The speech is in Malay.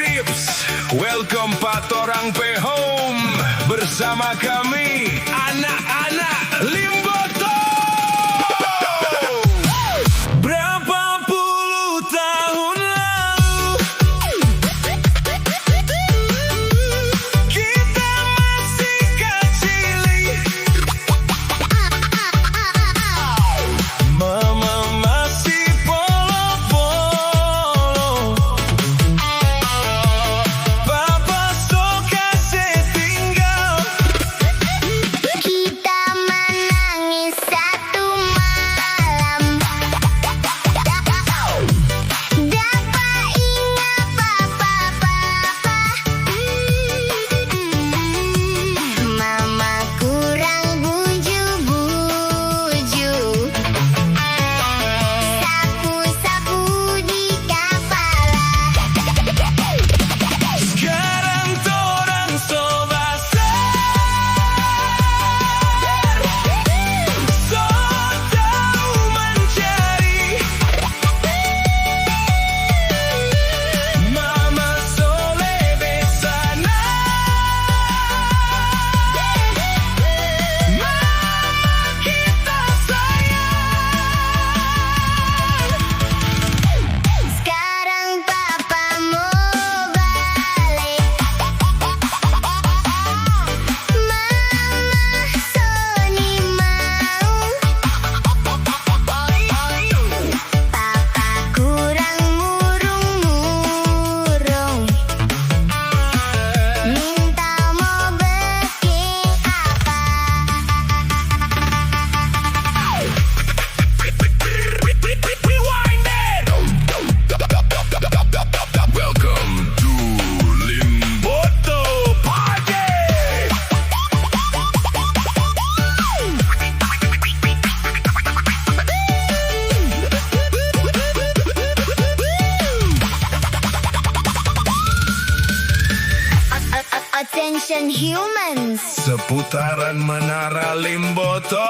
Trips, welcome Patorang Pe Home. Bersama kami, anak-anak Limboto. Berapa puluh tahun lalu kita masih kecil, mama masih polo-polo, papa suka setinggal. Kita menangis satu malam. Dapat ingat papa. Mama kurang buju-buju, sapu-sapu di kepala. Sekarang torang so basar, so tahu mencari. Mama soleh besana, mama kita sayang. Sekarang papa mau balik, mama Sony mau. Papa kurang murung-murung, minta mau bikin apa. Rewind it. Welcome to Limboto Party. Attention humans. Seputaran Menara Limboto.